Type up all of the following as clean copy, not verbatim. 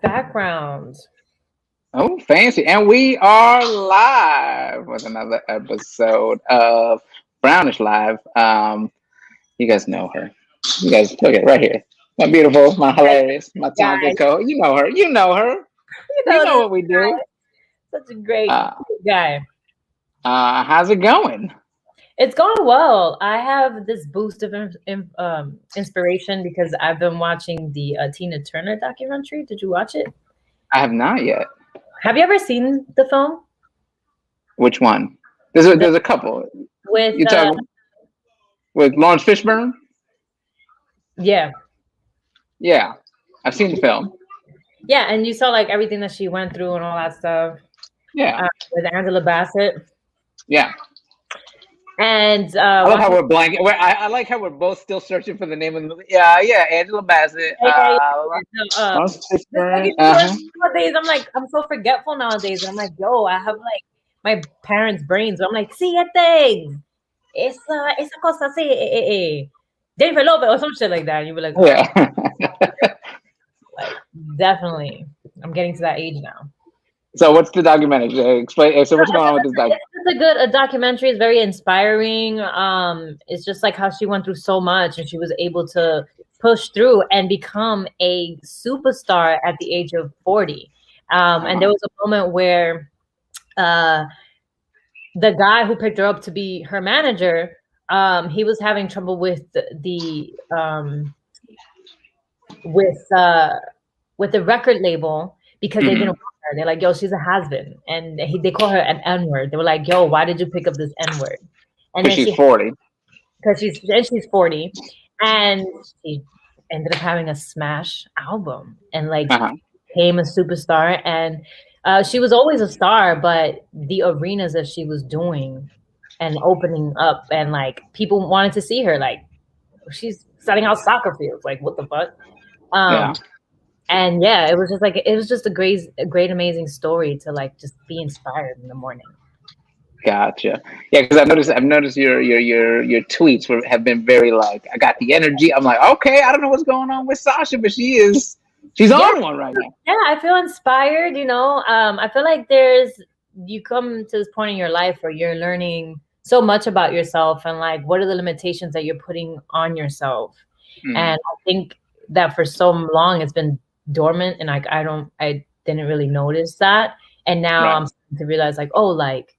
background. Oh, fancy. And we are live with another episode of Brownish Live. You guys know her. You guys look at right here. My beautiful, my hilarious, my talented Guys, co. You know her. You know her. you You know know this what we guy, do. such a great Uh, guy. how's it going? It's going well. I have this boost of inspiration because I've been watching the Tina Turner documentary. Did you watch it? I have not yet. Have you ever seen the film Which one? There's a the, there's a couple. with? You talking with Lawrence Fishburne? Yeah, Yeah, I've seen the film. yeah, and you saw like everything that she went through and all that stuff Yeah, with Angela Bassett yeah. and I love how watching. we're blank. I like how we're both still searching for the name of the movie. Yeah, yeah. Angela Bassett. Yeah, yeah, yeah. Lawrence Just like Fishburne. you know, nowadays, I'm like, I'm so forgetful nowadays. I'm like, yo, I have like my parents' brains. So I'm like, siete, esa cosa así, Jennifer Lopez or some shit like that. And you were like, huh? Yeah. Like, definitely. I'm getting to that age now. So what's the documentary? Explain. So what's going on with this documentary? It's a good a documentary. It's very inspiring. It's just like how she went through so much and she was able to push through and become a superstar at the age of 40. And there was a moment where the guy who picked her up to be her manager, he was having trouble with with the record label because they didn't want her. They're like, yo, she's a has-been. And they call her an N-word. They were like, yo, why did you pick up this N-word? And Because then she's 40. because she's 40. And she ended up having a smash album and like became a superstar. And she was always a star, but the arenas that she was doing and opening up and like people wanted to see her, like she's setting out soccer fields. Like, what the fuck? Yeah. And yeah, it was just a great, amazing story to like just be inspired in the morning. Gotcha. Yeah, because I've noticed your tweets have been very like, I got the energy. I'm like, okay, I don't know what's going on with Sasha, but she's on one right now. Yeah, I feel inspired. You know, I feel like you come to this point in your life where you're learning so much about yourself and like what are the limitations that you're putting on yourself. And I think that for so long it's been dormant and like I didn't really notice that, and now I'm starting to realize like, oh, like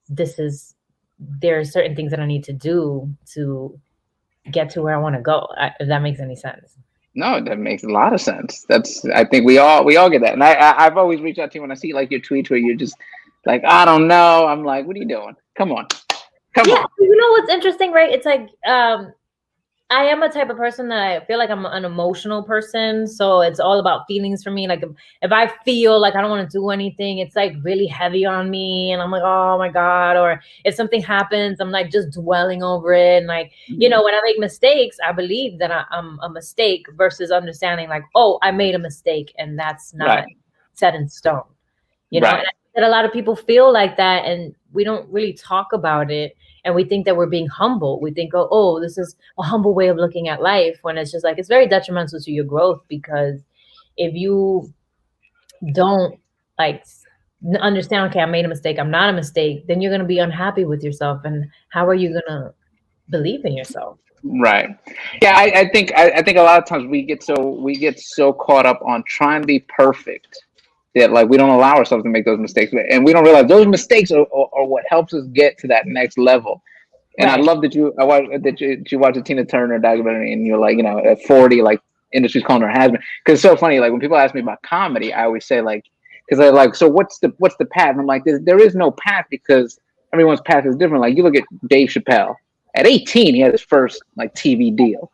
there are certain things that I need to do to get to where I want to go, if that makes any sense. No, that makes a lot of sense. I think we all get that, and I've always reached out to you when I see like your tweets where you're just like, I don't know. I'm like, what are you doing? Come on. You know what's interesting, right? It's like I am a type of person that I feel like I'm an emotional person. So it's all about feelings for me. Like if I feel like I don't want to do anything, it's like really heavy on me. And I'm like, oh my God. Or if something happens, I'm like just dwelling over it. And like, you know, when I make mistakes, I believe that I'm a mistake versus understanding like, oh, I made a mistake and that's not set in stone. You know, and I think that a lot of people feel like that and we don't really talk about it. And we think that we're being humble. We think, oh, this is a humble way of looking at life, when it's just like, it's very detrimental to your growth, because if you don't like understand, okay, I made a mistake, I'm not a mistake, then you're going to be unhappy with yourself. And how are you going to believe in yourself? Right. Yeah, I think a lot of times we get so caught up on trying to be perfect that like we don't allow ourselves to make those mistakes, and we don't realize those mistakes are what helps us get to that next level. And I love that you watched the Tina Turner documentary, and you're like, you know, at 40, like industry's calling her has been. Because it's so funny, like when people ask me about comedy, I always say like, because they're like, so what's the path? And I'm like, there is no path, because everyone's path is different. Like you look at Dave Chappelle. At 18, he had his first like TV deal,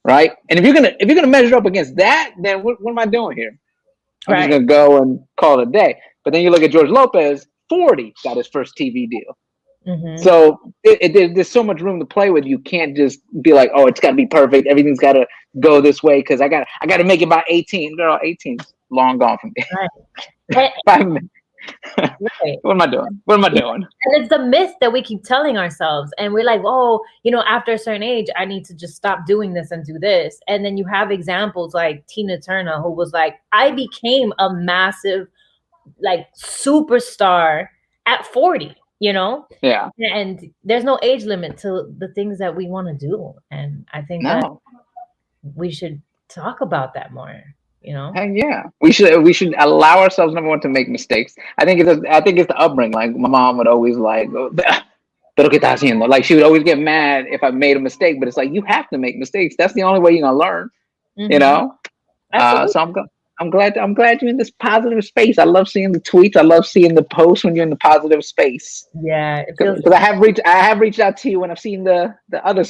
right? And if you're gonna measure up against that, then what am I doing here? I'm just gonna go and call it a day. But then you look at George Lopez, 40, got his first TV deal. So there's so much room to play with. You can't just be like, oh, it's got to be perfect. Everything's got to go this way because I got to make it by 18. Girl, 18's long gone from me. Right. What am I doing? What am I doing? And it's the myth that we keep telling ourselves. And we're like, oh, after a certain age, I need to just stop doing this and do this. And then you have examples like Tina Turner, who was like, I became a massive, like, superstar at 40, Yeah. And there's no age limit to the things that we want to do. And I think that we should talk about that more. Heck yeah, we should allow ourselves, number one, to make mistakes. I think it's the upbringing. Like my mom would always like, pero qué estás haciendo? Like she would always get mad if I made a mistake. But it's like you have to make mistakes. That's the only way you're gonna learn. So I'm glad you're in this positive space. I love seeing the tweets. I love seeing the posts when you're in the positive space. Yeah, because I have reached out to you when I've seen the other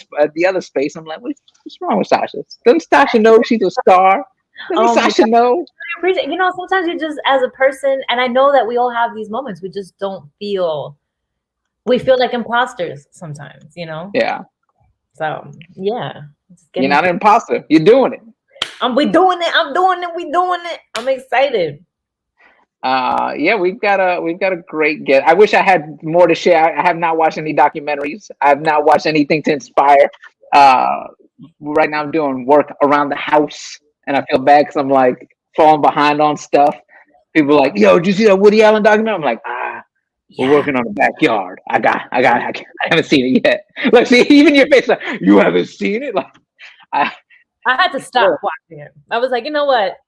space. I'm like, what's wrong with Sasha? Doesn't Sasha know she's a star? Doesn't Sasha know? I appreciate. Sometimes you just, as a person, and I know that we all have these moments. We just don't feel. We feel like imposters sometimes. Yeah. So yeah. You're not an imposter. You're doing it. We doing it. I'm doing it. We doing it. I'm excited. Yeah, we've got a great guest. I wish I had more to share. I have not watched any documentaries. I have not watched anything to inspire. Right now I'm doing work around the house, and I feel bad because I'm like falling behind on stuff. People are like, yo, did you see that Woody Allen documentary? I'm like, we're working on the backyard. I haven't seen it yet. Like, see, even your face, like, you haven't seen it? Like, I had to stop watching it. I was like, you know what?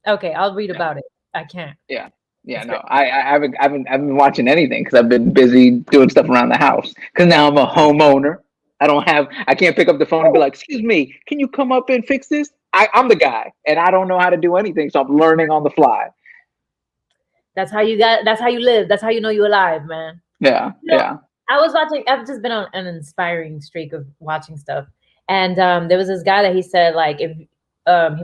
Okay, I'll read about it. I can't. Yeah. No, I haven't been watching anything because I've been busy doing stuff around the house. Because now I'm a homeowner. I can't pick up the phone and be like, excuse me, can you come up and fix this? I'm the guy, and I don't know how to do anything, so I'm learning on the fly. That's how you live. That's how you know you're alive, man. Yeah. I've just been on an inspiring streak of watching stuff. And there was this guy that he said, like, if he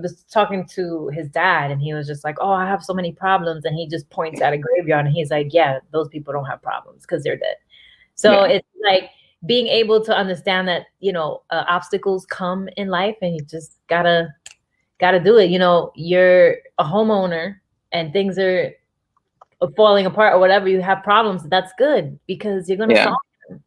was talking to his dad, and he was just like, oh, I have so many problems. And he just points at a graveyard, and he's like, yeah, those people don't have problems because they're dead. So it's like being able to understand that, obstacles come in life, and you just gotta do it. You're a homeowner and things are falling apart or whatever. You have problems. That's good because you're going to solve them.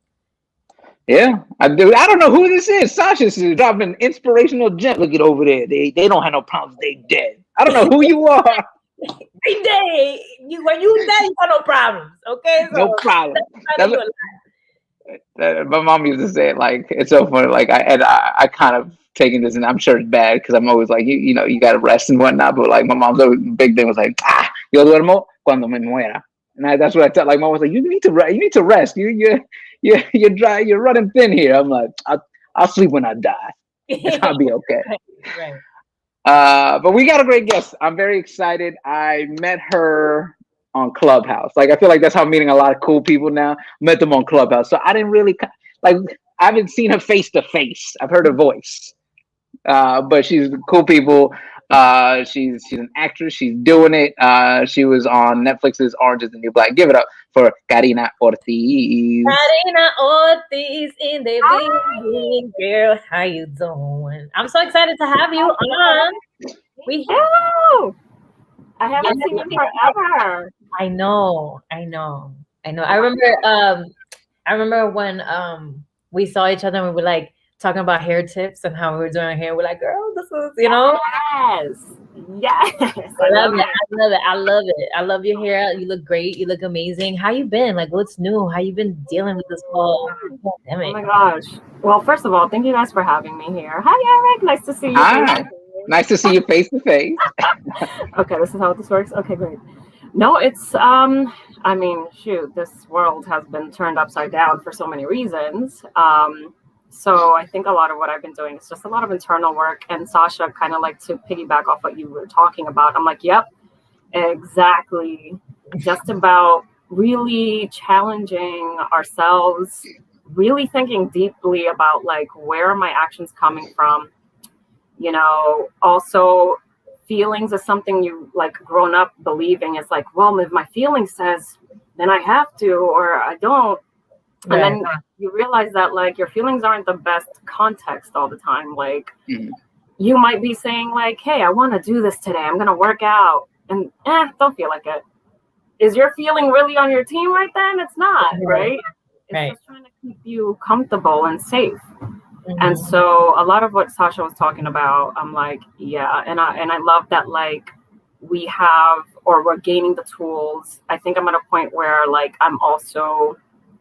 Yeah, I do. I don't know who this is. Sasha's dropping an inspirational gem. Look at over there. They don't have no problems. They dead. I don't know who you are. They dead. When you dead, you got no problems. Okay, so no problem. My mom used to say it, like, it's so funny. Like I kind of taking this, and I'm sure it's bad because I'm always like, you got to rest and whatnot. But like my mom's always big thing was like, yo duermo cuando me muera. And that's what I tell. Like mom was like, you need to rest. You're dry. You're running thin here. I'm like, I'll sleep when I die. I'll be okay. Right. But we got a great guest. I'm very excited. I met her on Clubhouse. Like, I feel like that's how I'm meeting a lot of cool people now. Met them on Clubhouse. So I didn't really I haven't seen her face to face. I've heard her voice. But she's cool people. She's an actress. She's doing it. She was on Netflix's Orange is the New Black. Give it up for Karina Ortiz. Karina Ortiz in the building, girl. How you doing? I'm so excited to have you on. I haven't seen you forever. I know. I remember when we saw each other and we were like talking about hair tips and how we were doing our hair. We're like, girl, this is, Yes. I love it. I love your hair. You look great. You look amazing. How you been? Like, what's new? How you been dealing with this whole pandemic? Oh my gosh. Well, first of all, thank you guys for having me here. Hi, Eric. Nice to see you. Hi. Nice to see you face to face. Okay, this is how this works. Okay, great. No, it's I mean, shoot, this world has been turned upside down for so many reasons. So I think a lot of what I've been doing is just a lot of internal work. And Sasha, kind of like to piggyback off what you were talking about. I'm like, yep, exactly. Just about really challenging ourselves, really thinking deeply about like, where are my actions coming from? Also feelings is something you like grown up believing. It's like, well, if my feeling says, then I have to, or I don't. And then you realize that like your feelings aren't the best context all the time. Like you might be saying like, hey, I want to do this today. I'm going to work out and don't feel like it. is your feeling really on your team right then? It's not, right? It's just trying to keep you comfortable and safe. And so a lot of what Sasha was talking about, I'm like, yeah. And I love that, like, we have, or we're gaining the tools. I think I'm at a point where, like, I'm also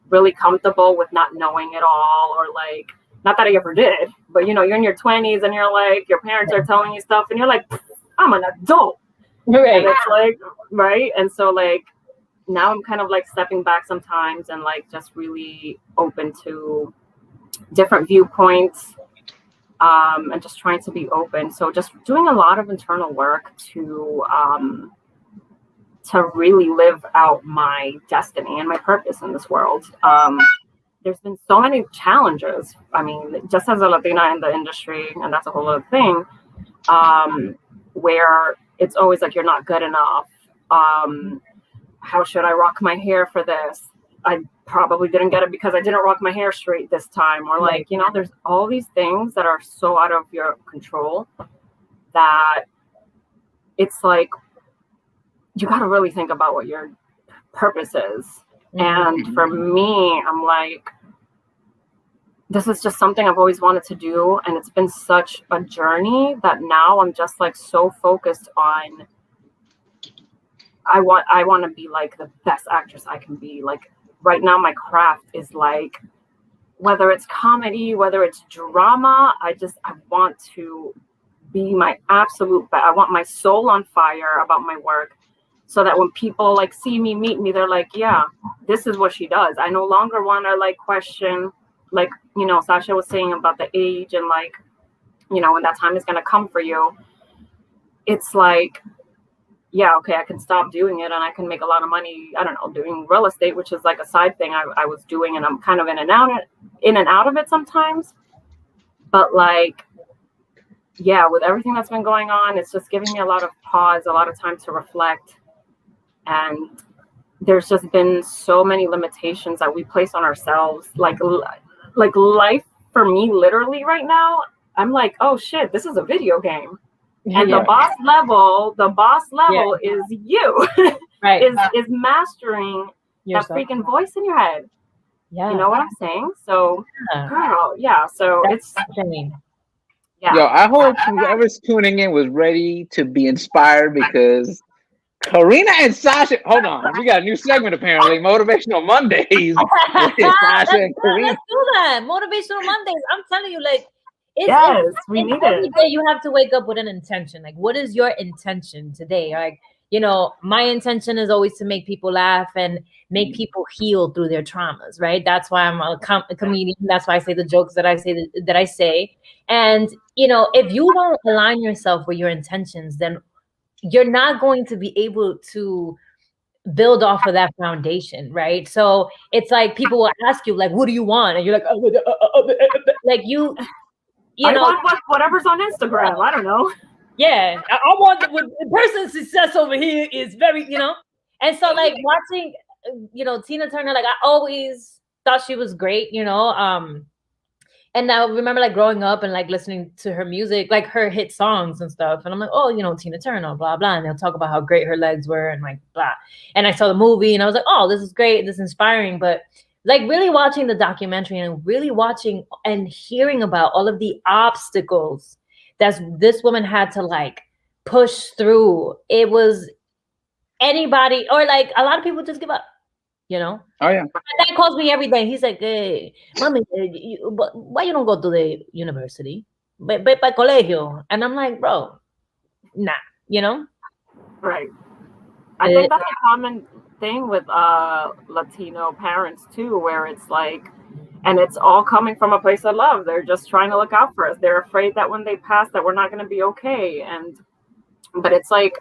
really comfortable with not knowing it all, or like, not that I ever did, but you know, you're in your 20s and you're like, your parents are telling you stuff and you're like, I'm an adult. Right. And it's like, right. And so like, now I'm kind of like stepping back sometimes and like just really open to different viewpoints, and just trying to be open. So just doing a lot of internal work to really live out my destiny and my purpose in this world. There's been so many challenges. I mean, just as a Latina in the industry, and that's a whole other thing, where it's always like, you're not good enough. How should I rock my hair for this? I probably didn't get it because I didn't rock my hair straight this time. Or like, you know, there's all these things that are so out of your control that it's like, you got to really think about what your purpose is. And for me, I'm like, this is just something I've always wanted to do. And it's been such a journey that now I'm just like so focused on, I want to be like the best actress I can be. Like right now, my craft is like, whether it's comedy, whether it's drama, I want to be my absolute best. I want my soul on fire about my work, so that when people like see me, meet me, they're like, yeah, this is what she does. I no longer want to like question, like, you know, Sasha was saying about the age and like, you know, when that time is going to come for you. It's like, yeah, okay, I can stop doing it and I can make a lot of money, I don't know, doing real estate, which is like a side thing I was doing, and I'm kind of in and out of it sometimes. But like, yeah, with everything that's been going on, it's just giving me a lot of pause, a lot of time to reflect. And there's just been so many limitations that we place on ourselves. Like life for me, literally right now, I'm like, oh shit, this is a video game. And the boss level is you. Right. is mastering yourself. That freaking voice in your head. Yeah. You know what I'm saying? So girl, yeah. So that's it's yeah. Yo, I hope whoever's tuning in was ready to be inspired, because Karina and Sasha, hold on, we got a new segment apparently, Motivational Mondays with Sasha and Karina. Let's do that. Motivational Mondays. I'm telling you, like, we need every it. day you have to wake up with an intention. Like, what is your intention today? Like, you know, my intention is always to make people laugh and make people heal through their traumas, right? That's why I'm a comedian. That's why I say the jokes that I say. And, you know, if you don't align yourself with your intentions, then you're not going to be able to build off of that foundation, right? So it's like people will ask you, like, what do you want? And you're like, like you I know, want whatever's on Instagram. I don't know. Yeah, I want the person's success over here is very, you know. And so like watching, you know, Tina Turner, like I always thought she was great, you know. And I remember like growing up and like listening to her music, like her hit songs and stuff. And I'm like, oh, you know, Tina Turner, blah, blah. And they'll talk about how great her legs were and like, blah. And I saw the movie and I was like, oh, this is great. This is inspiring. But like really watching the documentary and really watching and hearing about all of the obstacles that this woman had to like push through. It was anybody, or like a lot of people just give up. You know? Oh, yeah. My dad calls me every day. He's like, hey, mommy, why you don't go to the university? But colegio. And I'm like, bro, nah, you know? Right. I think that's a common thing with Latino parents, too, where it's like, and it's all coming from a place of love. They're just trying to look out for us. They're afraid that when they pass that we're not going to be okay. But it's like,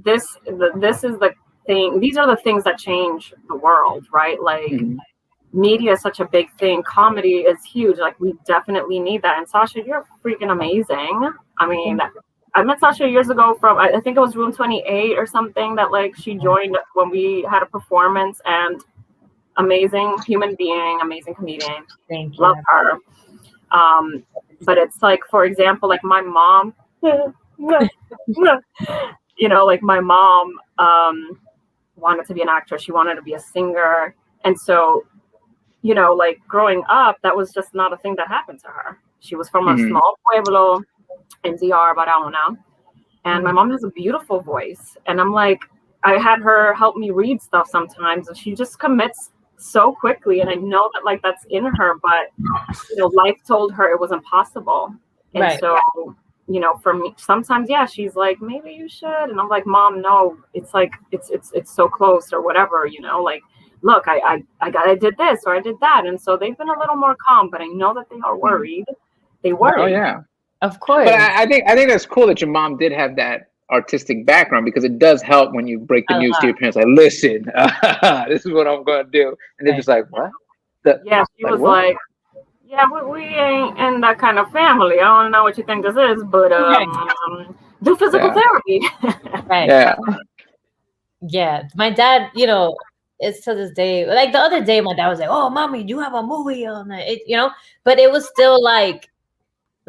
this is the thing. These are the things that change the world, right? Like media is such a big thing. Comedy is huge. Like we definitely need that. And Sasha, you're freaking amazing. I mean, I met Sasha years ago from, I think it was Room 28 or something, that like she joined when we had a performance, and amazing human being, amazing comedian. Thank you. Love her. But it's like, for example, like my mom, you know, like my mom, wanted to be an actress. She wanted to be a singer. And so, you know, like growing up, that was just not a thing that happened to her. She was from a small pueblo in DR, Barahona. And my mom has a beautiful voice. And I'm like, I had her help me read stuff sometimes, and she just commits so quickly. And I know that like that's in her, but you know, life told her it was impossible. And so, you know, for me, sometimes, yeah, she's like, maybe you should. And I'm like, Mom, no, it's like, it's so close or whatever, you know, like, look, I did this or I did that. And so they've been a little more calm, but I know that they are worried. They worry. Oh yeah. Of course. But I think that's cool that your mom did have that artistic background, because it does help when you break the news to your parents. Like, listen, this is what I'm going to do, and they're just like, what? She was what? Like, yeah, we ain't in that kind of family. I don't know what you think this is, but do physical therapy. Right. Yeah, my dad, you know, it's to this day. Like the other day, my dad was like, "Oh, mommy, you have a movie on it," you know. But it was still like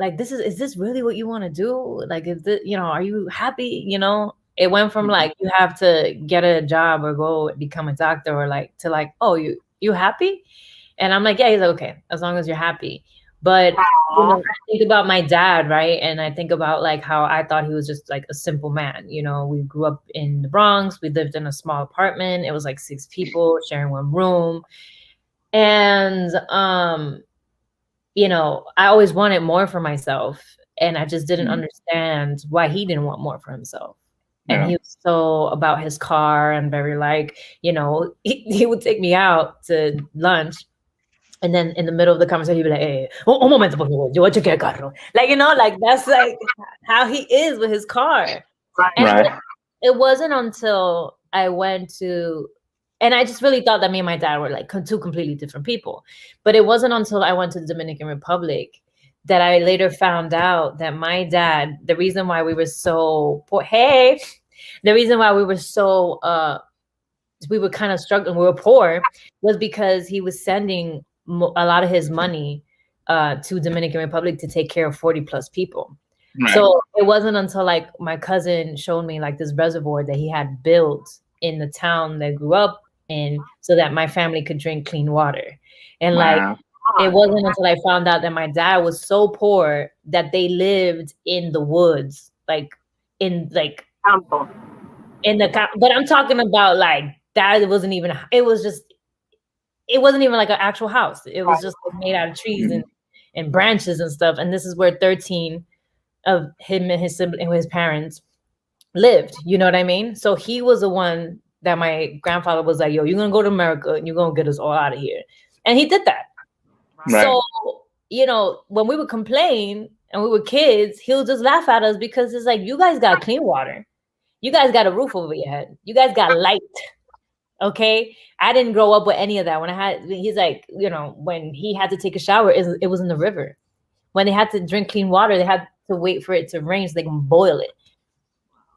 is this really what you want to do? Like, is this, you know, are you happy? You know, it went from like you have to get a job or go become a doctor, or like to like, oh, you happy? And I'm like, yeah. He's like, okay, as long as you're happy. But you know, I think about my dad, right? And I think about like how I thought he was just like a simple man. You know, we grew up in the Bronx. We lived in a small apartment. It was like 6 people sharing one room. And you know, I always wanted more for myself, and I just didn't understand why he didn't want more for himself. And he was so about his car and very like, you know, he would take me out to lunch. And then in the middle of the conversation, he'd be like, hey, un momento, por favor, yo voy a chequear el carro. Like, you know, like that's like how he is with his car. And it wasn't until I went to, and I just really thought that me and my dad were like 2 completely different people. But it wasn't until I went to the Dominican Republic that I later found out that my dad, the reason why we were so poor, the reason why we were so, we were kind of struggling, we were poor, was because he was sending a lot of his money to Dominican Republic to take care of 40 plus people. Right. So it wasn't until like my cousin showed me like this reservoir that he had built in the town that I grew up in, so that my family could drink clean water. And like, it wasn't until I found out that my dad was so poor that they lived in the woods, like in like in the, but I'm talking about like that. It wasn't even like an actual house. It was just like made out of trees and branches and stuff. And this is where 13 of him and his sibling and his parents lived. You know what I mean? So he was the one that my grandfather was like, yo, you're going to go to America and you're going to get us all out of here. And he did that. Right. So, you know, when we would complain and we were kids, he'll just laugh at us because it's like, you guys got clean water. You guys got a roof over your head. You guys got light. Okay. I didn't grow up with any of that. He's like, you know, when he had to take a shower, it was in the river. When they had to drink clean water, they had to wait for it to rain so they can boil it.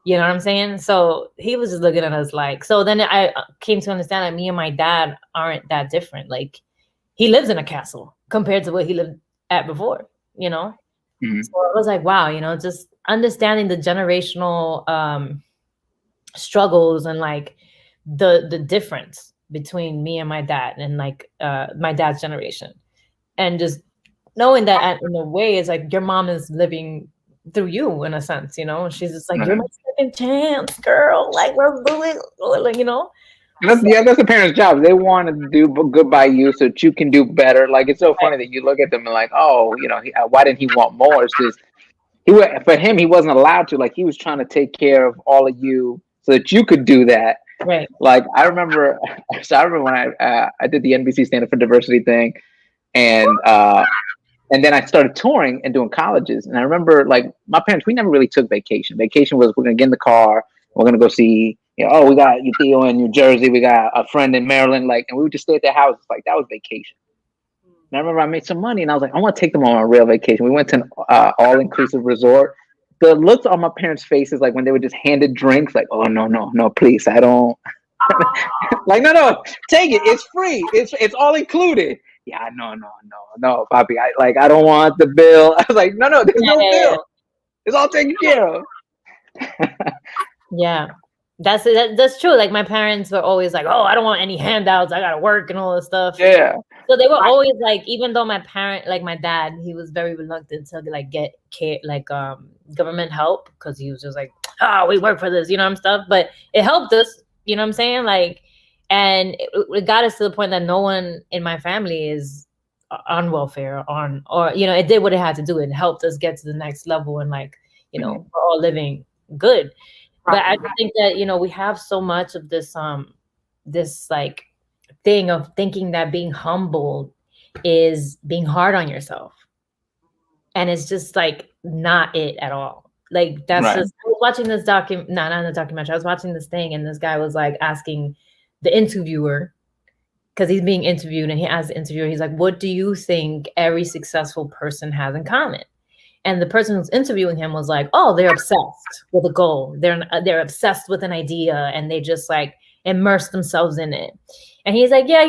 You know what I'm saying? So he was just looking at us like, so then I came to understand that me and my dad aren't that different. Like, he lives in a castle compared to what he lived at before, you know? Mm-hmm. So I was like, wow, you know, just understanding the generational struggles and like the difference between me and my dad and like my dad's generation. And just knowing that in a way is like your mom is living through you in a sense, you know? She's just like, you're my second chance, girl. Like, we're doing, like, you know? That's the parents' job. They want to do good by you so that you can do better. Like, it's so funny that you look at them and like, oh, you know, why didn't he want more? It's just, for him, he wasn't allowed to. Like, he was trying to take care of all of you so that you could do that. Right. Like, I remember when I did the NBC Stand Up for Diversity thing, and then I started touring and doing colleges. And I remember, like, my parents, we never really took vacation. Vacation was, we're going to get in the car, we're going to go see, you know, oh, we got Theo in New Jersey, we got a friend in Maryland, like, and we would just stay at their houses. Like, that was vacation. And I remember I made some money, and I was like, I want to take them on a real vacation. We went to an all-inclusive resort. The looks on my parents' faces, like, when they were just handed drinks, like, oh, no, please, I don't. Like, no, take it. It's free. It's all included. Yeah, no, Papi. I don't want the bill. I was like, no, there's no bill. It's all taken care of. Yeah. That's true. Like my parents were always like, "Oh, I don't want any handouts. I gotta work and all this stuff." Yeah. So they were always like, even though my parent, like my dad, he was very reluctant to like get care, like government help because he was just like, "Oh, we work for this," and stuff. But it helped us, you know what I'm saying? Like, and it got us to the point that no one in my family is on welfare, or it did what it had to do. It helped us get to the next level, and like, we're all living good. But I just think that, we have so much of this like thing of thinking that being humble is being hard on yourself. And it's just like not it at all. Like that's Right. just, I was watching this not the documentary. I was watching this thing and this guy was like asking the interviewer, because he's being interviewed, and he asked the interviewer, he's like, what do you think every successful person has in common? And the person who's interviewing him was like, oh, they're obsessed with a goal. They're obsessed with an idea, and they just like immerse themselves in it. And he's like, yeah,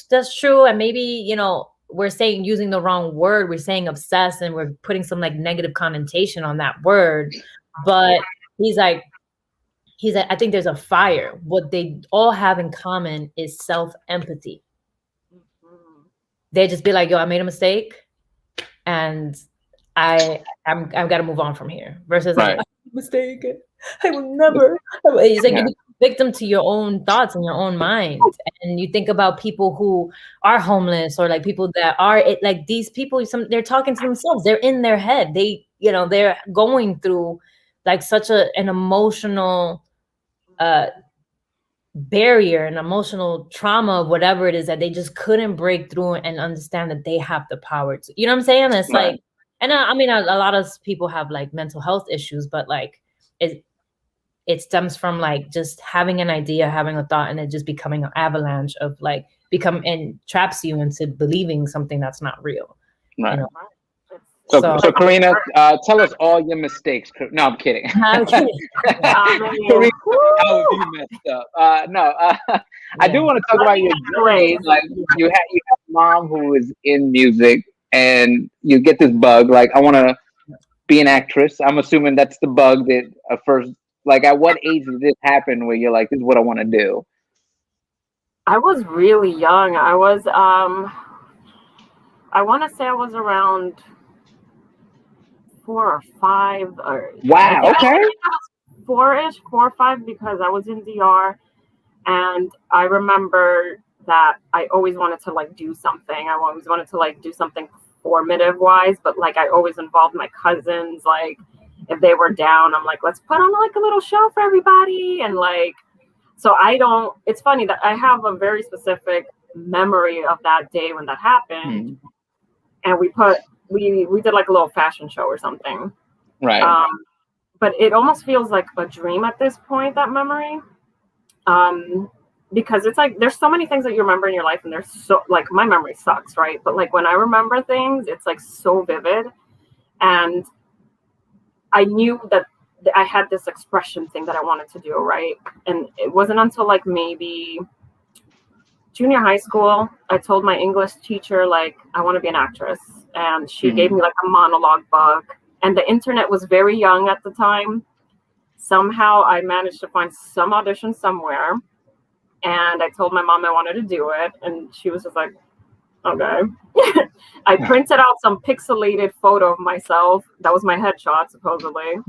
that's true. And maybe, we're using the wrong word. We're saying obsessed, and we're putting some like negative connotation on that word. But he's like, I think there's a fire. What they all have in common is self-empathy. They just be like, yo, I made a mistake, and I've got to move on from here. Versus like, I made a mistake, I will never. It's like you become victim to your own thoughts and your own mind. And you think about people who are homeless, or like people that are like these people. They're talking to themselves. They're in their head. They're going through like such an emotional barrier, an emotional trauma, whatever it is, that they just couldn't break through and understand that they have the power to. You know what I'm saying? It's like, and I mean, a lot of people have like mental health issues, but like it stems from like just having an idea, having a thought, and it just becoming an avalanche of like and traps you into believing something that's not real. Right. So Karina, tell us all your mistakes. No, I'm kidding. I'm kidding. Karina, how you messed up? I do want to talk about your journey. Like you have a mom who is in music, and you get this bug. Like, I want to be an actress. I'm assuming that's the bug that first. Like, at what age did this happen where you're like, this is what I want to do? I was really young. I was, I want to say I was around 4 or 5. Wow, okay. 4 or 5, because I was in DR, and I remember that I always wanted to like do something. I always wanted to like do something formative wise, but like I always involved my cousins. Like if they were down, I'm like, let's put on like a little show for everybody. And like, so it's funny that I have a very specific memory of that day when that happened. And we did like a little fashion show or something. Right. But it almost feels like a dream at this point, that memory. Because it's like, there's so many things that you remember in your life, and there's so, like, my memory sucks, right? But like when I remember things, it's like so vivid. And I knew that I had this expression thing that I wanted to do, right? And it wasn't until like maybe junior high school, I told my English teacher, like, I want to be an actress. And she gave me like a monologue book. And the internet was very young at the time. Somehow I managed to find some audition somewhere. And I told my mom I wanted to do it. And she was just like, okay. I printed out some pixelated photo of myself. That was my headshot, supposedly.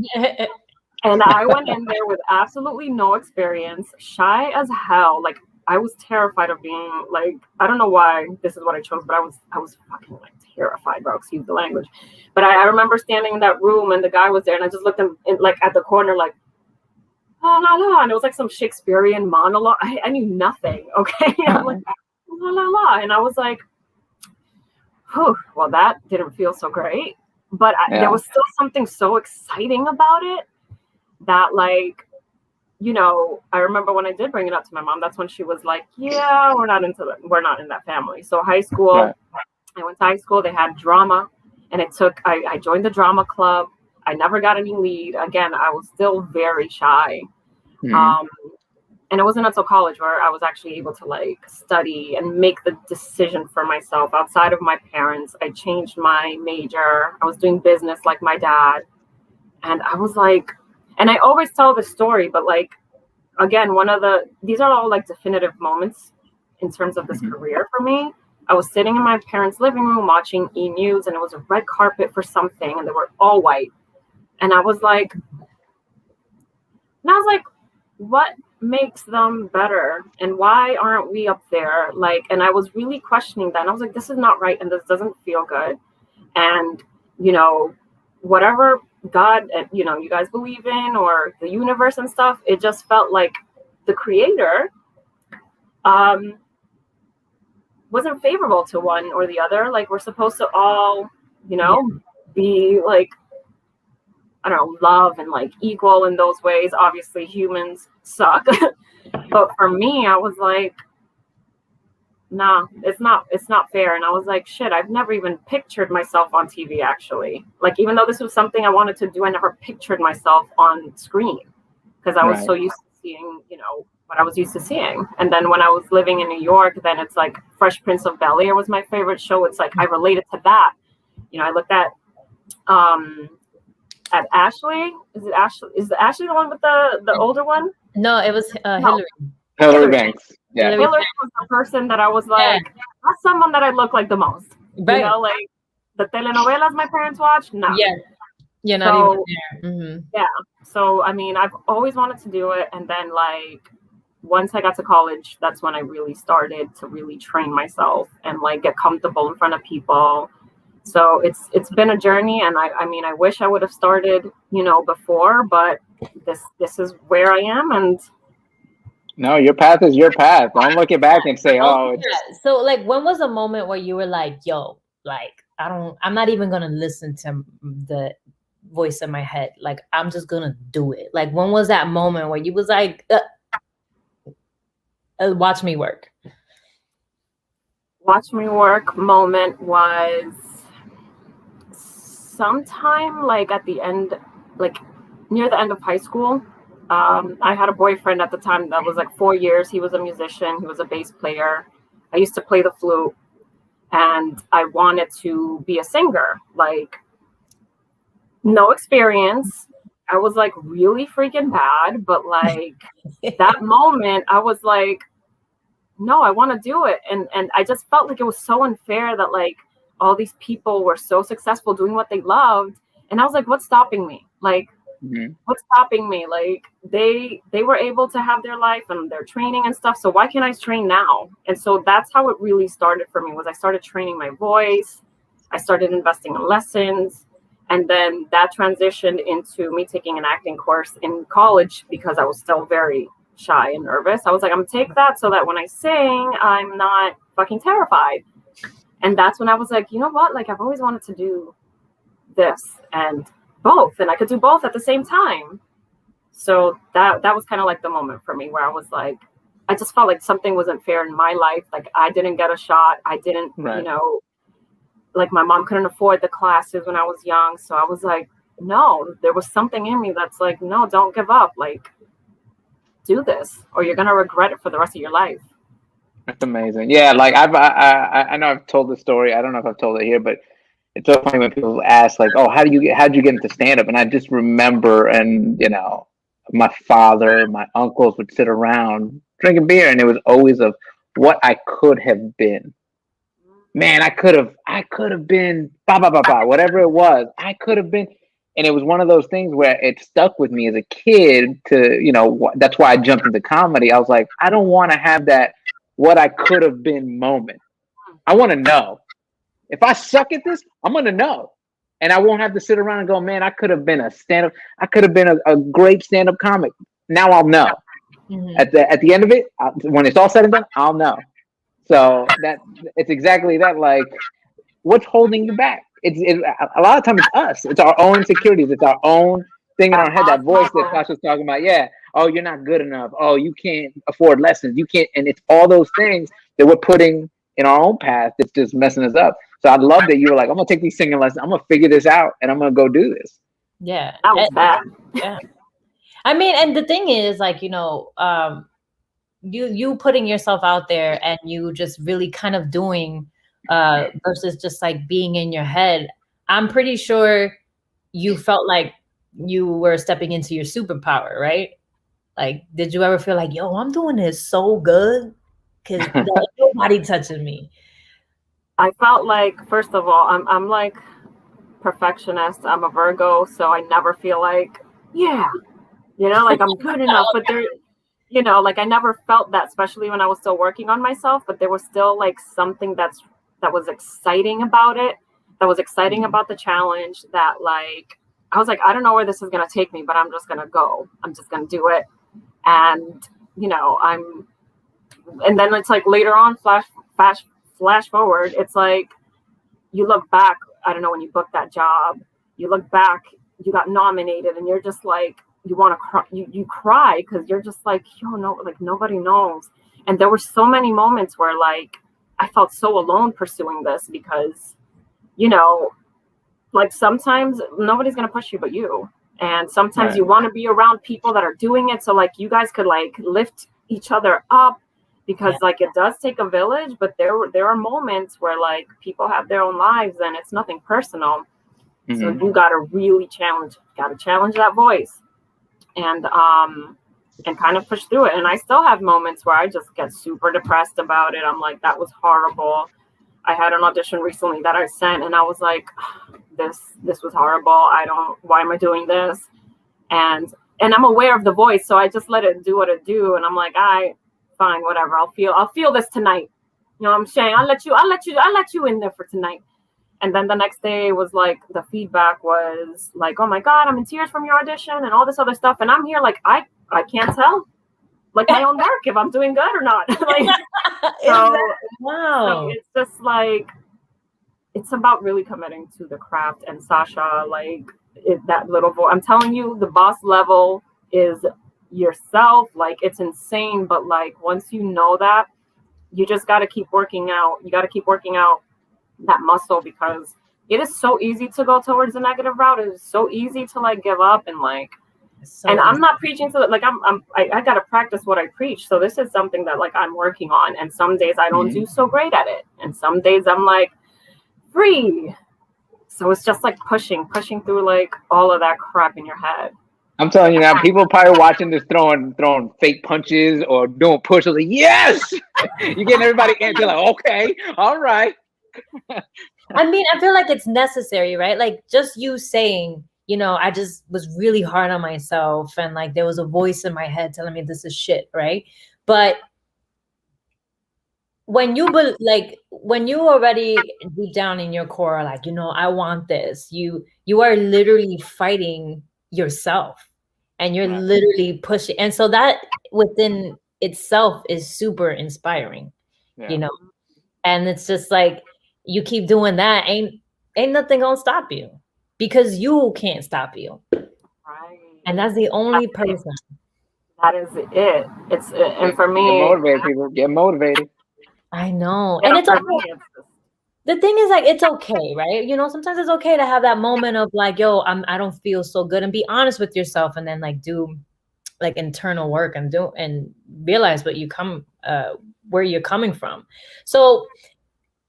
And I went in there with absolutely no experience, shy as hell. Like, I was terrified of being like, I don't know why this is what I chose, but I was fucking like terrified, bro. Excuse the language. But I remember standing in that room, and the guy was there, and I just looked like at the corner, like, la la la, and it was like some Shakespearean monologue. I knew nothing. Okay, I'm like, la la la, and I was like, whew, well, that didn't feel so great, but there was still something so exciting about it that, like, I remember when I did bring it up to my mom, that's when she was like, yeah, we're not in that family. So high school, I went to high school, they had drama, and I joined the drama club. I never got any lead. Again, I was still very shy. And it wasn't until college where I was actually able to like study and make the decision for myself outside of my parents. I changed my major. I was doing business like my dad. And I was like, and I always tell the story, but like, again, these are all like definitive moments in terms of this career for me. I was sitting in my parents' living room watching E! News, and it was a red carpet for something, and they were all white. And I was like, what makes them better? And why aren't we up there? Like, and I was really questioning that. And I was like, this is not right, and this doesn't feel good. And, you know, whatever God, you know, you guys believe in, or the universe and stuff, it just felt like the creator wasn't favorable to one or the other. Like, we're supposed to all, you know, be like, I don't know, love and like equal in those ways. Obviously humans suck. But for me, I was like, nah, it's not fair. And I was like, shit, I've never even pictured myself on TV, actually. Like, even though this was something I wanted to do, I never pictured myself on screen, because I was so used to seeing, you know, what I was used to seeing. And then when I was living in New York, then it's like Fresh Prince of Bel-Air was my favorite show. It's like I related to that. You know, I looked at Ashley. Is it Ashley? Is Ashley the one with the older one? No, it was Hillary. Hillary Banks. Yeah. Hillary was the person that I was like, that's someone that I look like the most. Right. You know, like the telenovelas my parents watched. No. Yeah. You're not even there. Mm-hmm. Yeah. So, I mean, I've always wanted to do it. And then, like, once I got to college, that's when I really started to really train myself and, like, get comfortable in front of people. So it's been a journey. And I mean, I wish I would have started, you know, before, but this is where I am. And no, your path is your path. Don't look it back and say, oh. So, like, when was a moment where you were like, yo, like, I'm not even going to listen to the voice in my head. Like, I'm just going to do it. Like, when was that moment where you was like, watch me work? Watch me work moment was sometime like at the end, like near the end of high school. I had a boyfriend at the time that was like 4 years. He was a musician. He was a bass player. I used to play the flute, and I wanted to be a singer. Like, no experience. I was like really freaking bad, but like that moment I was like, no, I want to do it. And I just felt like it was so unfair that like all these people were so successful doing what they loved. And I was like, what's stopping me? Like, what's stopping me? Like, they were able to have their life and their training and stuff. So why can't I train now? And so that's how it really started for me, was I started training my voice. I started investing in lessons. And then that transitioned into me taking an acting course in college, because I was still very shy and nervous. I was like, I'm gonna take that so that when I sing, I'm not fucking terrified. And that's when I was like, you know what? Like, I've always wanted to do this and both, and I could do both at the same time. So that was kind of like the moment for me where I was like, I just felt like something wasn't fair in my life. Like, I didn't get a shot. I didn't, you know, like my mom couldn't afford the classes when I was young. So I was like, no, there was something in me that's like, no, don't give up. Like, do this or you're going to regret it for the rest of your life. That's amazing. Yeah. Like I know I've told the story. I don't know if I've told it here, but it's so funny when people ask like, oh, how'd you get into stand up? And I just remember, and you know, my father, my uncles would sit around drinking beer, and it was always of what I could have been. Man, I could have been whatever it was. I could have been. And it was one of those things where it stuck with me as a kid to, you know, that's why I jumped into comedy. I was like, I don't want to have that what I could have been moment. I want to know. If I suck at this, I'm going to know. And I won't have to sit around and go, man, I could have been a stand-up. I could have been a great stand-up comic. Now I'll know. Mm-hmm. At the end of it, when it's all said and done, I'll know. So it's exactly that. Like, what's holding you back? It's a lot of times it's us. It's our own insecurities. It's our own thing in our head. That voice that Sasha's talking about. Yeah. Oh, you're not good enough. Oh, you can't afford lessons. You can't. And it's all those things that we're putting in our own path that's just messing us up. So I love that you were like, I'm gonna take these singing lessons. I'm gonna figure this out, and I'm gonna go do this. Yeah, that was bad. Yeah. I mean, and the thing is, like, you know, you putting yourself out there and you just really kind of doing versus just like being in your head. I'm pretty sure you felt like you were stepping into your superpower, right? Like, did you ever feel like, yo, I'm doing this so good because nobody touching me? I felt like, first of all, I'm like perfectionist. I'm a Virgo, so I never feel like, yeah, like I'm good enough. But there, like I never felt that, especially when I was still working on myself. But there was still like something that was exciting about it. That was exciting about the challenge. That like I was like, I don't know where this is gonna take me, but I'm just gonna go. I'm just gonna do it. And and then it's like later on, flash forward. It's like you look back. I don't know, when you book that job, you look back, you got nominated, and you're just like, you want to cry. You cry because you're just like, no, like nobody knows. And there were so many moments where like I felt so alone pursuing this because, like sometimes nobody's gonna push you but you. And sometimes you want to be around people that are doing it, so like you guys could like lift each other up, because like it does take a village. But there are moments where like people have their own lives and it's nothing personal. So you gotta really challenge that voice and kind of push through it. And I still have moments where I just get super depressed about it. I'm like, that was horrible. I had an audition recently that I sent and I was like, this was horrible. Why am I doing this? And I'm aware of the voice, so I just let it do what it do. And I'm like, fine, whatever. I'll feel this tonight. You know what I'm saying? I'll let you in there for tonight. And then the next day was like, the feedback was like, oh my God, I'm in tears from your audition and all this other stuff. And I'm here like, I can't tell like my own work if I'm doing good or not. Like, wow. So it's just like, it's about really committing to the craft. And Sasha, like that little voice, I'm telling you, the boss level is yourself. Like it's insane. But like, once you know that, you just got to keep working out. You got to keep working out that muscle, because it is so easy to go towards the negative route. It is so easy to like give up and like, and I'm not preaching to like, I got to practice what I preach. So this is something that like I'm working on. And some days I don't do so great at it. And some days I'm like free. So it's just like pushing through like all of that crap in your head. I'm telling you now, people probably watching this throwing fake punches or doing push-ups. Like, yes, you're getting everybody in. You're like, okay, all right. I mean, I feel like it's necessary, right? Like just you saying, I just was really hard on myself and like there was a voice in my head telling me this is shit, right? But when you already deep down in your core are like, I want this, you are literally fighting yourself and you're literally pushing. And so that within itself is super inspiring, and it's just like, you keep doing that, ain't nothing gonna stop you, because you can't stop you. Right. And that's the only person. That is it. And for me, get motivated. I know. And it's okay. The thing is, like, it's okay, right? Sometimes it's okay to have that moment of like, yo, I don't feel so good, and be honest with yourself, and then like do like internal work and realize where you're coming from. So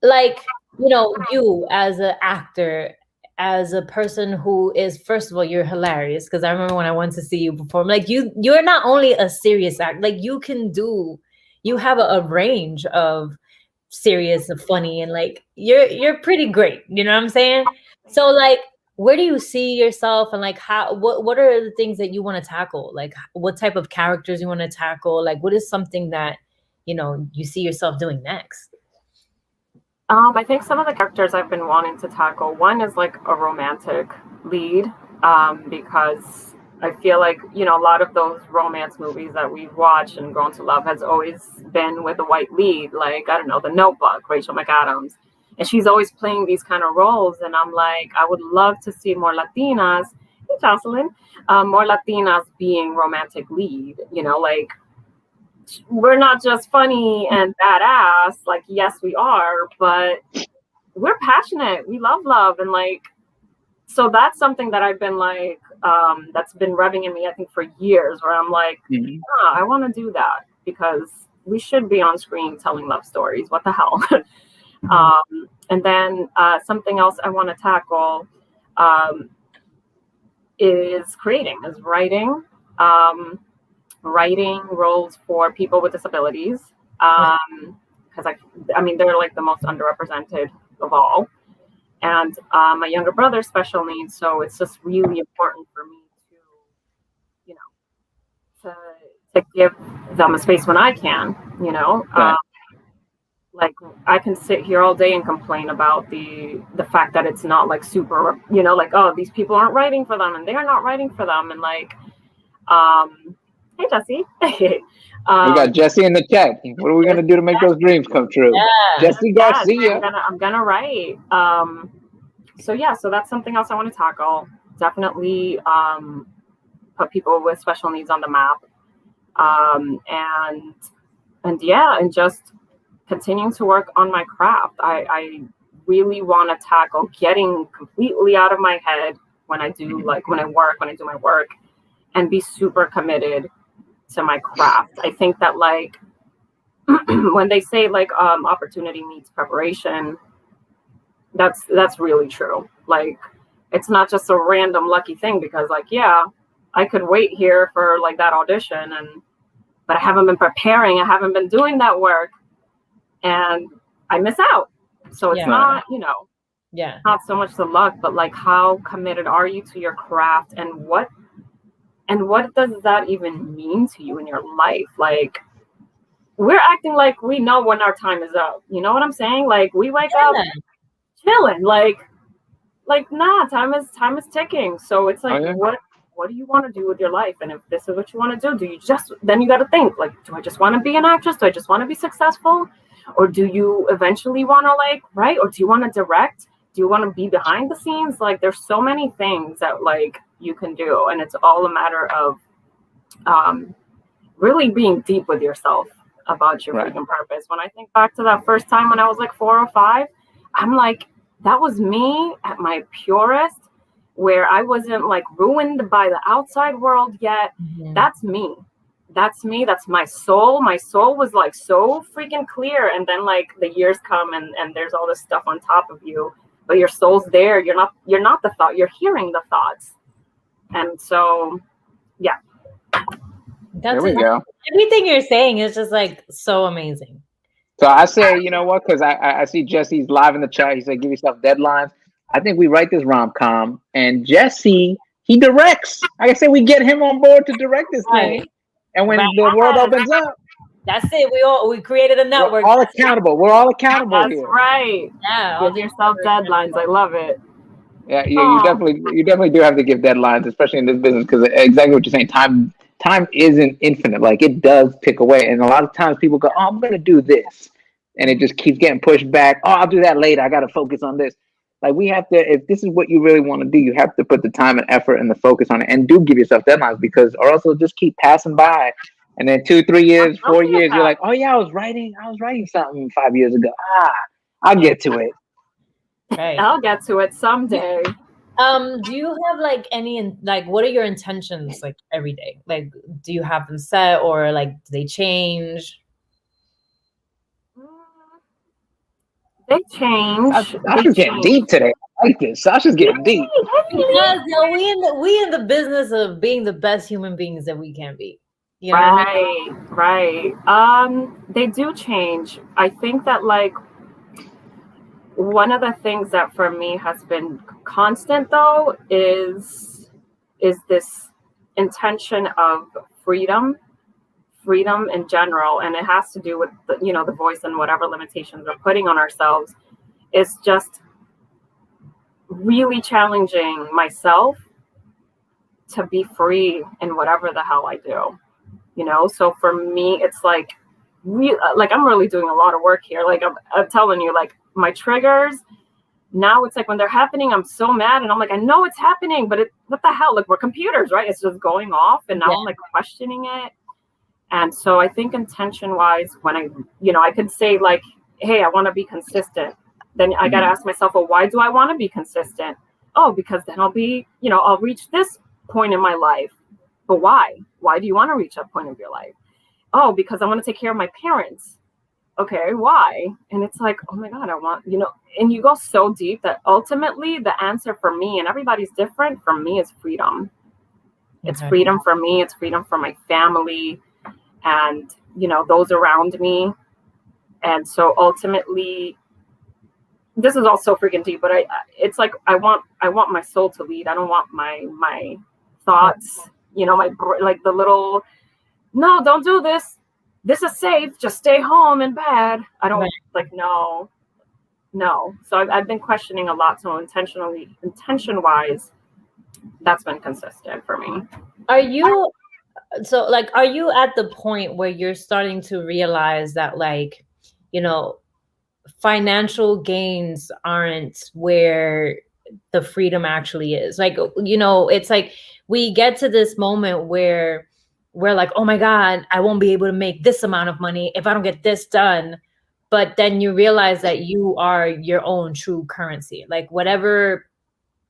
like, you as an actor, as a person who is, first of all, you're hilarious, because I remember when I went to see you perform, like you're not only a serious actor, like you have a range of serious and funny, and like you're pretty great, you know what I'm saying? So like, where do you see yourself, and like what are the things that you want to tackle? Like what type of characters you want to tackle? Like what is something that you see yourself doing next? I think some of the characters I've been wanting to tackle, one is like a romantic lead, because I feel like, a lot of those romance movies that we've watched and grown to love has always been with a white lead. Like, I don't know, The Notebook, Rachel McAdams. And she's always playing these kind of roles. And I'm like, I would love to see more Latinas, hey, Jocelyn, more Latinas being romantic lead, like, we're not just funny and badass. Like, yes, we are, but we're passionate. We love. And like, so that's something that I've been like, that's been revving in me, I think, for years, where I'm like, I want to do that, because we should be on screen telling love stories. What the hell? And then something else I want to tackle is writing. writing roles for people with disabilities. Because I mean, they're like the most underrepresented of all. And my younger brother's special needs, so it's just really important for me to, you know, to give them a space when I can, you know. Right. Like I can sit here all day and complain about the fact that it's not like super, you know, like, oh, these people aren't writing for them and they're not writing for them, and like, hey Jesse. We got Jesse in the chat. What are we gonna do to make those dreams come true? Yeah. Jesse Garcia. I'm gonna write. So yeah, so that's something else I want to tackle. Definitely put people with special needs on the map. And yeah, and just continuing to work on my craft. I really want to tackle getting completely out of my head when I do when I do my work, and be super committed to my craft. I think that like when they say like opportunity needs preparation, that's really true. Like it's not just a random lucky thing, because like, yeah, I could wait here for like that audition, but I haven't been preparing, I haven't been doing that work, and I miss out. So it's not, you know, not so much the luck, but like how committed are you to your craft, and what does that even mean to you in your life? Like we're acting like we know when our time is up. You know what I'm saying? Like we wake up chilling, like nah, time is ticking. So it's like, what do you want to do with your life? And if this is what you want to do, then you got to think like, do I just want to be an actress? Do I just want to be successful? Or do you eventually want to like write? Or do you want to direct? Do you want to be behind the scenes? Like there's so many things that like you can do, and it's all a matter of really being deep with yourself about your freaking purpose. When I think back to that first time when I was like 4 or 5, I'm like, that was me at my purest, where I wasn't like ruined by the outside world yet. Mm-hmm. That's me. That's me. That's my soul. My soul was like so freaking clear. And then like the years come and there's all this stuff on top of you, but your soul's there. You're not the thought. You're hearing the thoughts. And so, yeah. There we go. Everything you're saying is just like so amazing. So I say, you know what? Because I see Jesse's live in the chat. He said, give yourself deadlines. I think we write this rom-com, and Jesse, he directs. Like I said, we get him on board to direct this thing. And when the world opens up, that's it. We created a network. We're all accountable. We're all accountable that's here. That's right. Yeah. Give yourself deadlines. I love it. Yeah, you definitely do have to give deadlines, especially in this business, because exactly what you're saying. Time isn't infinite. Like it does tick away, and a lot of times people go, "Oh, I'm going to do this," and it just keeps getting pushed back. Oh, I'll do that later. I got to focus on this. Like we have to, if this is what you really want to do, you have to put the time and effort and the focus on it, and do give yourself deadlines, because or else it'll just keep passing by. And then 2, 3 years, 4 years, you're like, oh yeah, I was writing something 5 years ago. I'll get to it. Right. I'll get to it someday. Do you have like any, like, what are your intentions like every day? Like, do you have them set, or like, do they change? They change. Sasha's getting deep today. I like this. Sasha's getting deep. Because we in the business of being the best human beings that we can be. You know what I mean? Right. They do change. I think that like one of the things that for me has been constant though is this intention of freedom in general, and it has to do with the voice and whatever limitations we're putting on ourselves. Is just really challenging myself to be free in whatever the hell I do. So for me, it's like I'm really doing a lot of work here. Like I'm telling you, like my triggers now, it's like when they're happening, I'm so mad, and I'm like, I know it's happening, but what the hell? Like we're computers, right? It's just going off, and now I'm like questioning it. And so I think intention wise, when I could say like, hey, I want to be consistent. Then I got to ask myself, well, why do I want to be consistent? Oh, because then I'll reach this point in my life. But why? Why do you want to reach that point of your life? Oh, because I want to take care of my parents. Okay, why? And it's like, oh my God, I want, and you go so deep that ultimately the answer for me, and everybody's different, for me is freedom. It's freedom for me. It's freedom for my family and, you know, those around me. And so ultimately, this is all so freaking deep, but it's like, I want my soul to lead. I don't want my thoughts, you know, like the little, no, don't do this. This is safe. Just stay home in bed. I don't like, no. So I've been questioning a lot. So intention wise, that's been consistent for me. Are you at the point where you're starting to realize that, like, you know, financial gains aren't where the freedom actually is? Like, you know, it's like we get to this moment where we're like, oh my God, I won't be able to make this amount of money if I don't get this done. But then you realize that you are your own true currency. Like, whatever,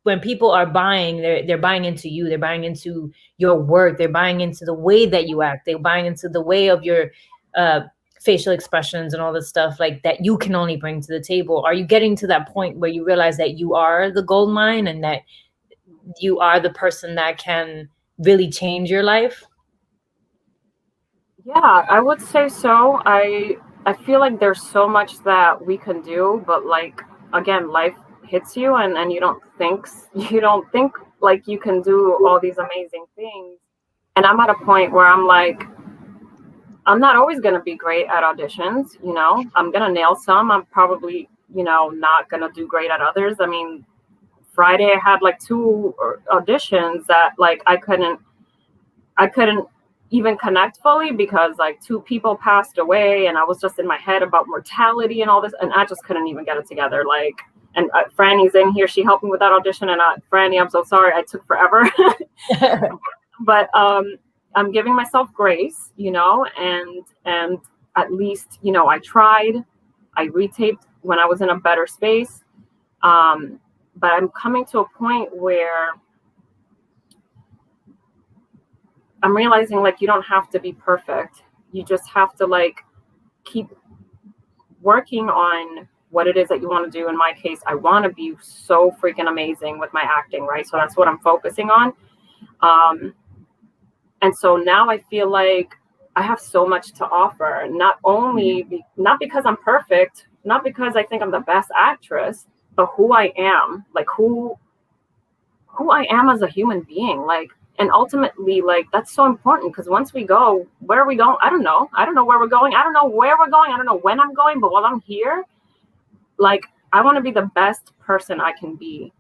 when people are buying, they're buying into you, they're buying into your work, they're buying into the way that you act, they're buying into the way of your facial expressions and all this stuff like that you can only bring to the table. Are you getting to that point where you realize that you are the gold mine and that you are the person that can really change your life? Yeah, I would say so. I feel like there's so much that we can do, but like, again, life hits you and you don't think like you can do all these amazing things. And I'm at a point where I'm like, I'm not always going to be great at auditions, you know. I'm going to nail some. I'm probably, you know, not going to do great at others. I mean, Friday I had like 2 auditions that like I couldn't even connect fully because like 2 people passed away and I was just in my head about mortality and all this, and I just couldn't even get it together. Like, and Franny's in here, she helped me with that audition, and Franny, I'm so sorry, I took forever. But I'm giving myself grace, you know, and at least, you know, I tried. I retaped when I was in a better space. But I'm coming to a point where I'm realizing like you don't have to be perfect. You just have to like keep working on what it is that you want to do. In my case, I want to be so freaking amazing with my acting, right? So that's what I'm focusing on. And so now I feel like I have so much to offer, not because I'm perfect, not because I think I'm the best actress, but who I am, like who I am as a human being. Like, and ultimately, like, that's so important because once we go, where are we going? I don't know where we're going. I don't know where we're going. I don't know when I'm going, but while I'm here, like, I want to be the best person I can be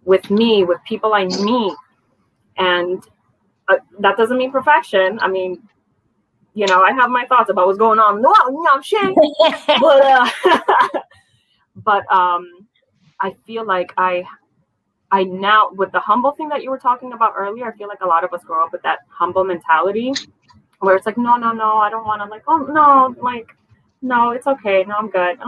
with me, with people I meet. And that doesn't mean perfection. I mean, you know, I have my thoughts about what's going on. No, I'm shit. But I feel like I now, with the humble thing that you were talking about earlier, I feel like a lot of us grow up with that humble mentality where it's like, no, I don't want to, like, oh, no, like, no, it's okay. No, I'm good.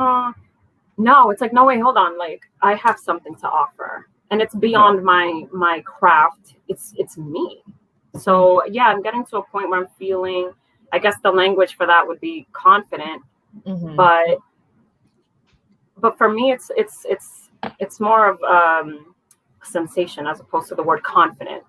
No, it's like, no, wait, hold on. Like, I have something to offer and it's beyond my craft. It's me. So yeah, I'm getting to a point where I'm feeling, I guess the language for that would be confident, but for me, it's more of sensation as opposed to the word confident.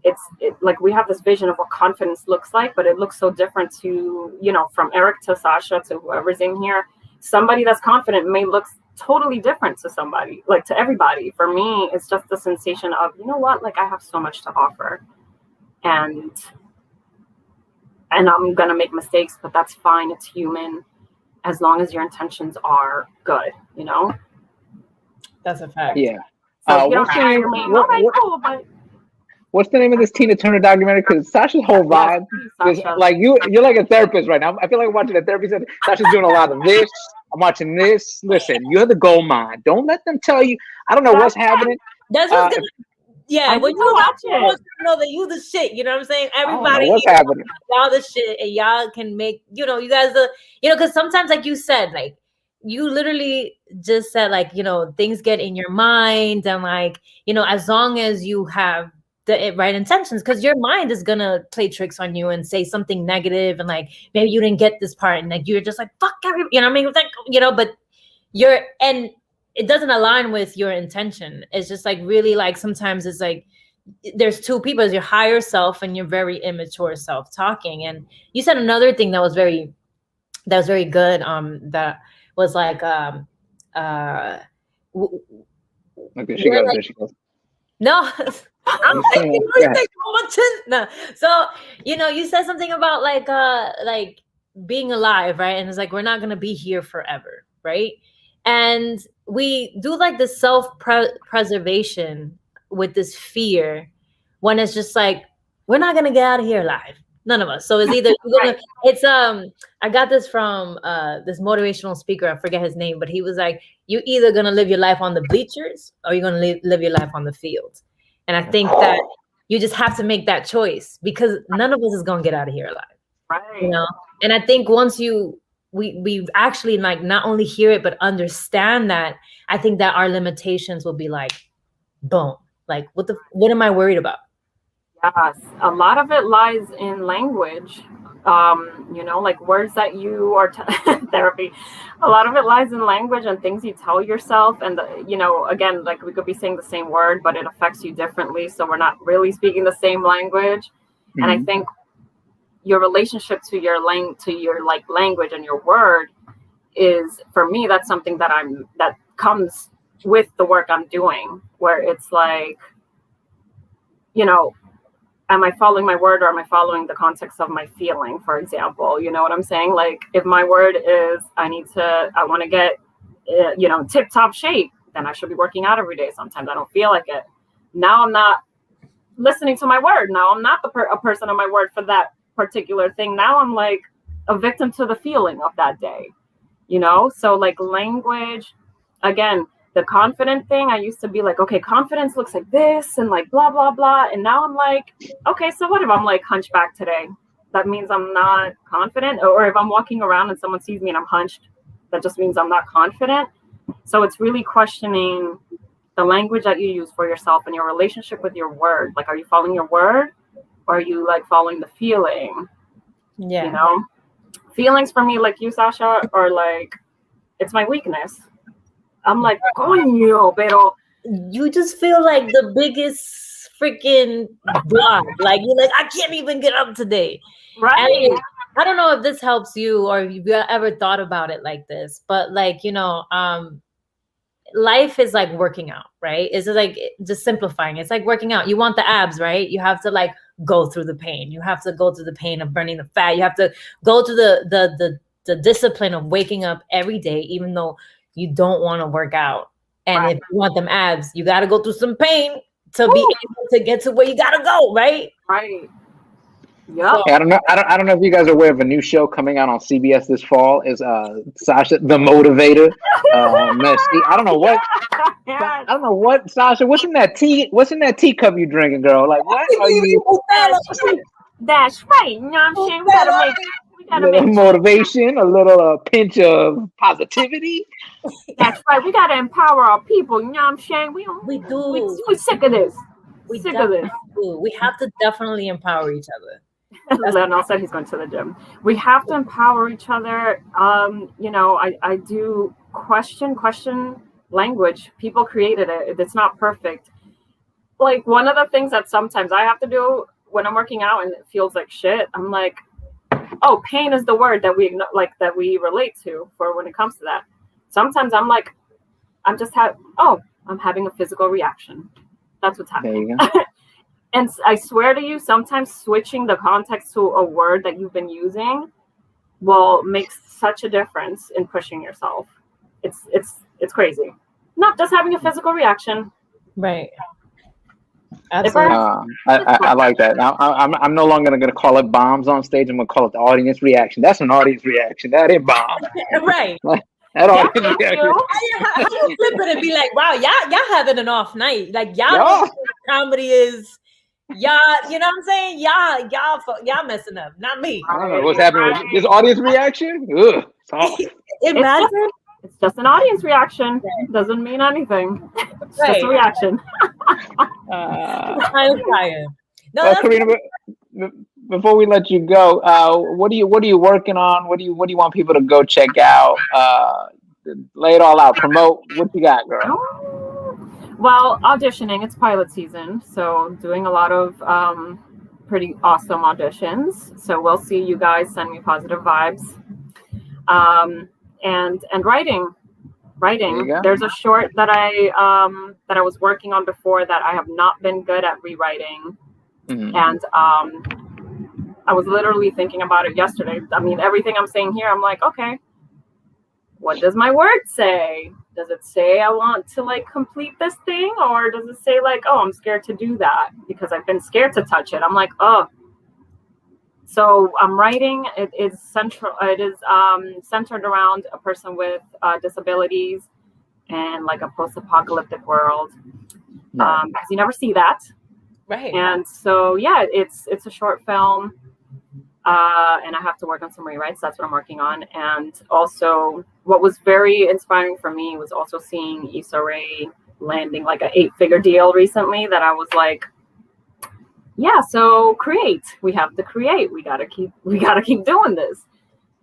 It's like we have this vision of what confidence looks like, but it looks so different to, you know, from Eric to Sasha to whoever's in here. Somebody that's confident may look totally different to somebody, like to everybody. For me, it's just the sensation of, you know what, like I have so much to offer. And I'm going to make mistakes, but that's fine. It's human as long as your intentions are good, you know? That's a fact. Yeah. So what's the name of this Tina Turner documentary? Because Sasha's whole vibe is like you're like a therapist right now. I feel like I'm watching a therapy session. Sasha's doing a lot of this. I'm watching this. Listen, you're the gold mine. Don't let them tell you. I don't know what's happening. That's what's gonna. Yeah, when you watch it, you know that you the shit. You know what I'm saying? Everybody, what's happening? Y'all the shit, and y'all can make. You know, you guys are. You know, because sometimes, like you said, like you literally just said, like, you know, things get in your mind, and like, you know, as long as you have the right intentions, because your mind is gonna play tricks on you and say something negative, and like maybe you didn't get this part, and like you're just like fuck everybody. You know what I mean? Like, you know, but it doesn't align with your intention. It's just like really like sometimes it's like there's two people, your higher self and your very immature self talking. And you said another thing that was very good. That was like, okay, she goes. There she goes. No, I'm taking no. So, you said something about like being alive, right? And it's like, we're not going to be here forever, right? And we do like the self-preservation with this fear when it's just like, we're not going to get out of here alive. None of us. So it's either I got this from this motivational speaker. I forget his name, but he was like, you either going to live your life on the bleachers or you're going to live your life on the field. And I think that you just have to make that choice, because none of us is going to get out of here alive. Right. And I think once we actually like not only hear it, but understand that, I think that our limitations will be like, boom, like what am I worried about? Yes, a lot of it lies in language. Like words that you are therapy. A lot of it lies in language and things you tell yourself. And again, like we could be saying the same word, but it affects you differently. So we're not really speaking the same language. Mm-hmm. And I think your relationship to your language and your word is, for me, that's something that comes with the work I'm doing, where it's like, am I following my word, or am I following the context of my feeling, for example? You know what I'm saying? Like, if my word is I want to get, tip-top shape, then I should be working out every day. Sometimes I don't feel like it. Now I'm not listening to my word. Now I'm not a person of my word for that particular thing. Now I'm like a victim to the feeling of that day, So like language, again, the confident thing, I used to be like, okay, confidence looks like this and like blah, blah, blah. And now I'm like, okay, so what if I'm like hunchback today? That means I'm not confident. Or if I'm walking around and someone sees me and I'm hunched, that just means I'm not confident. So it's really questioning the language that you use for yourself and your relationship with your word. Like, are you following your word, or are you like following the feeling? Yeah. Feelings for me, like you, Sasha, are like, it's my weakness. I'm like, coño, pero you just feel like the biggest freaking block. Like, you're like, I can't even get up today. Right. And I don't know if this helps you or if you've ever thought about it like this, but like, life is like working out, right? It's like just simplifying. It's like working out. You want the abs, right? You have to like go through the pain. You have to go through the pain of burning the fat. You have to go to the discipline of waking up every day, even though you don't want to work out. And if you want them abs, you got to go through some pain to be able to get to where you got to go, right? Right. Yeah. Hey, I don't know if you guys are aware of a new show coming out on CBS this fall. Is Sasha the Motivator? Merci. I don't know what. Yes. I don't know what, Sasha. What's in that teacup you drinking, girl? Like, what are you? That's right. You know what I'm saying? We gotta make motivation, a little pinch of positivity. That's right. We gotta empower our people. You know what I'm saying? We do. We're sick of this. We have to definitely empower each other. Leonel said he's going to the gym. We have to empower each other. I do question language. People created it. It's not perfect. Like, one of the things that sometimes I have to do when I'm working out and it feels like shit, I'm like, oh, pain is the word that we relate to for when it comes to that. Sometimes I'm like, I'm having a physical reaction. That's what's happening. There you go. And I swear to you, sometimes switching the context to a word that you've been using will make such a difference in pushing yourself. It's crazy. Not just having a physical reaction. Right. Absolutely. I like that. I'm no longer going to call it bombs on stage. I'm going to call it the audience reaction. That's an audience reaction. That ain't bomb. Right. That audience reaction. How you flip it and be like, wow, y'all having an off night. Like, y'all comedy is, y'all, you know what I'm saying? Y'all messing up, not me. I don't know what's happening with this audience reaction. Ugh, Imagine. It's just an audience reaction. It doesn't mean anything. It's just a reaction. Well, Karina, before we let you go, what are you working on? What do you want people to go check out? Lay it all out. Promote. What you got, girl? Well, auditioning, it's pilot season, so doing a lot of pretty awesome auditions. So we'll see. You guys send me positive vibes. And writing. There you go. There's a short that I was working on before that I have not been good at rewriting, and I was literally thinking about it yesterday. I mean, everything I'm saying here, I'm like, okay, what does my word say? Does it say I want to like complete this thing, or does it say like, oh, I'm scared to do that because I've been scared to touch it? I'm like, oh. So I'm writing. It is central. It is centered around a person with disabilities and like a post-apocalyptic world. Because you never see that. Right. And so yeah, it's a short film. And I have to work on some rewrites. That's what I'm working on. And also, what was very inspiring for me was also seeing Issa Rae landing like an 8-figure deal recently. That I was like, yeah. So create. We have to create. We gotta keep doing this.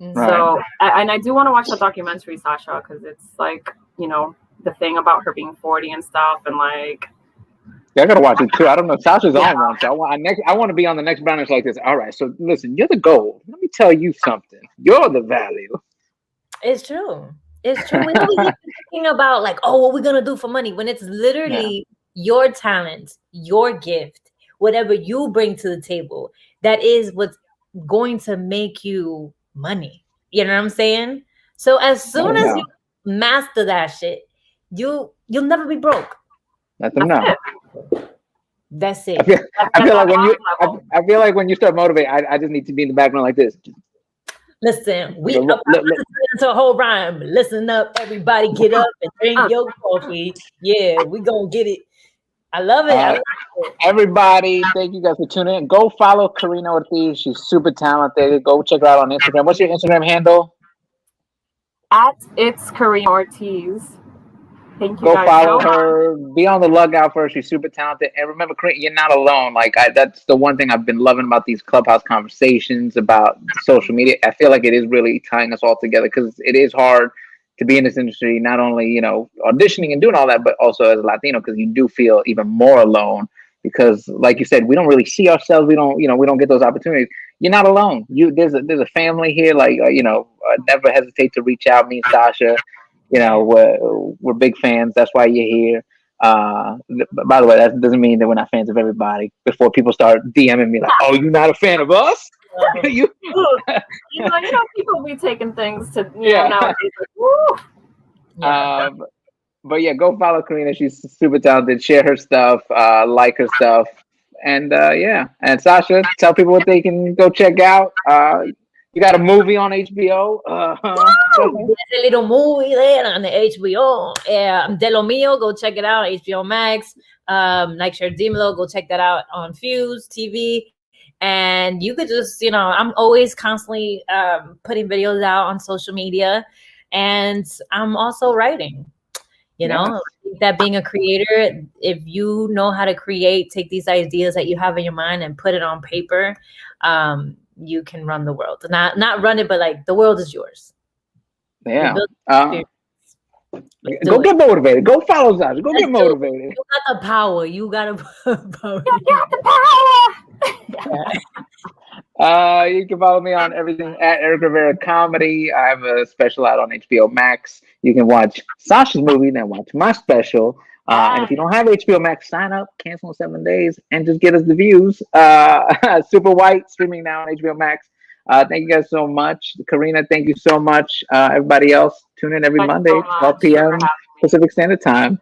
Right. So, and I do want to watch the documentary, Sasha, because it's like, you know, the thing about her being 40 and stuff, and like. Yeah, I gotta watch it too. I don't know. Sasha's on one, so I want to be on the next Browners like this. All right, so listen, you're the gold. Let me tell you something. You're the value. It's true. It's true. We always keep thinking about like, oh, what we're gonna do for money when it's literally your talent, your gift, whatever you bring to the table. That is what's going to make you money. You know what I'm saying? So as soon as you master that shit, you'll never be broke. Let them know. That's it. I feel like when you start motivating, I just need to be in the background like this. Listen, we about to turn into a whole rhyme. Listen up, everybody, get up and drink your coffee. Yeah, we gonna get it. I love it. Everybody, thank you guys for tuning in. Go follow Karina Ortiz. She's super talented. Go check her out on Instagram. What's your Instagram handle? It's Karina Ortiz. Thank you. Go follow her. Be on the lookout for her. She's super talented. And remember, you're not alone. Like that's the one thing I've been loving about these Clubhouse conversations about social media. I feel like it is really tying us all together because it is hard to be in this industry. Not only auditioning and doing all that, but also as a Latino, because you do feel even more alone. Because, like you said, we don't really see ourselves. We don't get those opportunities. You're not alone. There's a family here. Like never hesitate to reach out. Me and Sasha. We're big fans. That's why you're here. By the way, that doesn't mean that we're not fans of everybody. Before people start DMing me like, "Oh, you're not a fan of us?" you know, people be taking things to nowadays. Like, woo. But yeah, go follow Karina. She's super talented. Share her stuff. Like her stuff. And and Sasha, tell people what they can go check out. You got a movie on HBO. There's a little movie there on the HBO. De Lo Mio, go check it out on HBO Max. Like Shardimlo, go check that out on Fuse TV. And you could just, I'm always constantly putting videos out on social media. And I'm also writing. That being a creator, if you know how to create, take these ideas that you have in your mind and put it on paper, you can run the world. Not run it, but like the world is yours. Yeah. Go get motivated. Go follow Sasha. Go get motivated. You got the power. You got power. You got the power. You can follow me on everything at Erik Rivera Comedy. I have a special out on HBO Max. You can watch Sasha's movie, then watch my special. And if you don't have HBO Max, sign up, cancel in 7 days, and just get us the views. Super White, streaming now on HBO Max. Thank you guys so much. Karina, thank you so much. Everybody else, tune in every Monday, 12 p.m. Pacific Standard Time.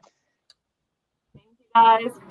Thank you, guys.